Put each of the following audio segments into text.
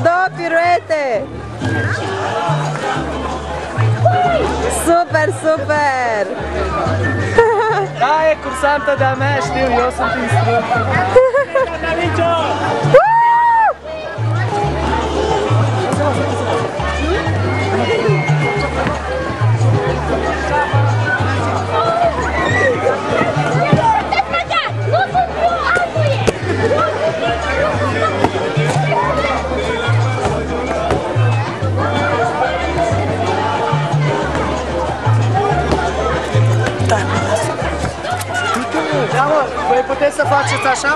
Două piruete! Super, super! Da, e cursantă de-a mea, știu, eu sunt instructor. Voi puteți să faceți așa?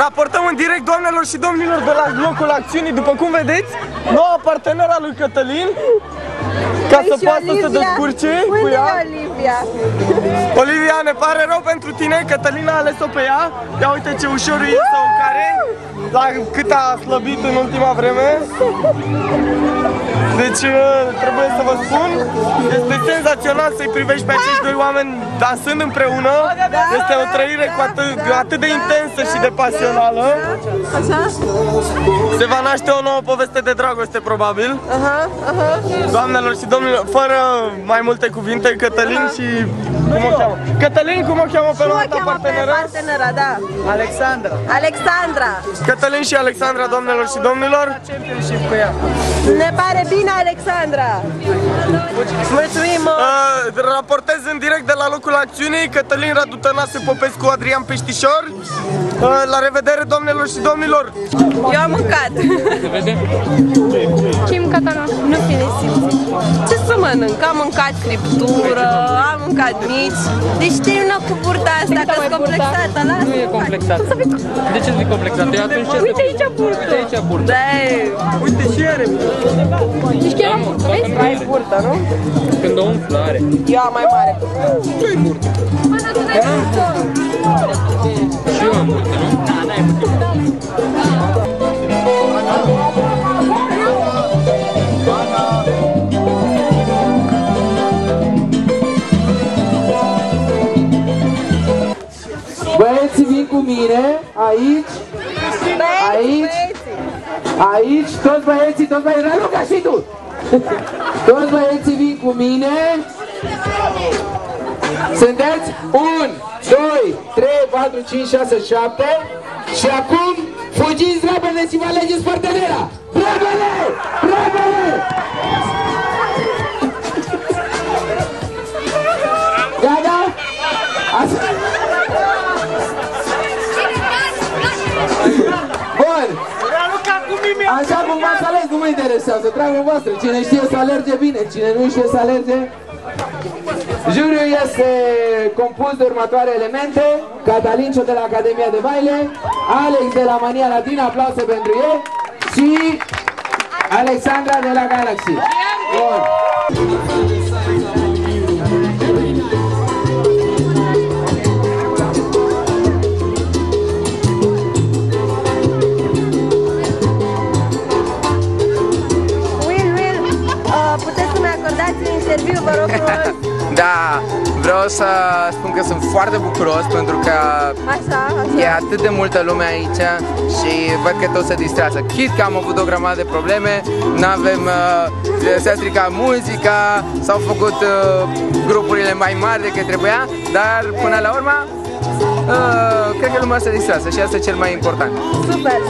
Raportăm în direct, doamnelor și domnilor, de la locul acțiunii. După cum vedeți, noua parteneră a lui Cătălin, ca să poată să descurce cu ea. Olivia? Olivia, ne pare rău pentru tine, Cătălin a ales-o pe ea. Ia uite ce ușor e să o care, la cât a slăbit în ultima vreme. Deci trebuie să vă spun, este senzațional să-i privești pe acești doi oameni dansând împreună. Este o trăire atât de intensă și de pasională. Se va naște o nouă poveste de dragoste, probabil. Doamnelor și domnilor, fără mai multe cuvinte, Cătălin și... cum o cheamă? Cătălin, cum o cheamă pe noua ta parteneră? Da. Alexandra. Alexandra. Cătălin și Alexandra, doamnelor și domnilor. Ne pare bine, Alexandra. Mulțumim. Raportez în direct de la locul acțiunii. Cătălin Radu Tănase Popescu, Adrian Peștișor. La revedere, doamnelor și domnilor. Eu am mâncat. Se vede? Ce-ai mâncat, Ana? Nu fi nesimțit. Ce să mănânc? Am mâncat criptură, am mâncat mici. Deci termină cu burta asta, că-s complexată. Nu e complexată. De ce zic complexată? Uite aici burtă. Uite aici burtă. Da. Uite și are. Deci chiar am burtă, vezi? Ai burtă, nu? Când o umflă are. Eu am mai mare. Ce-i burtă? Și eu am burtă, nu? Da, n-ai burtă. Băieții vin cu mine, aici, aici, toți băieții, Raluca și tu! Toți băieții vin cu mine. Sunteți? 1, 2, 3, 4, 5, 6, 7. Și acum fugiți repede și vă alegeți partenera! Repede! Repede! Gata? Bun! Așa cum v-ați ales, nu mă interesează, treaba voastră. Cine știe să alerge, bine. Cine nu știe să alerge... Juriul este compus de următoare elemente: Catalincio de la Academia de Baile, Alex de la Mania Latina, aplauze pentru ei, și Alexandra de la Galaxy. Bun. Puteți să-mi acordați un interviu, vă rog frumos? Da, vreau să spun că sunt foarte bucuros pentru că e atât de multă lume aici și văd că toți se distrează. Chit că am avut o grămadă de probleme, n-avem, s-a stricat muzica, s-au făcut grupurile mai mari decât trebuia, dar până la urmă cred că lumea se distrează și asta e cel mai important. Super!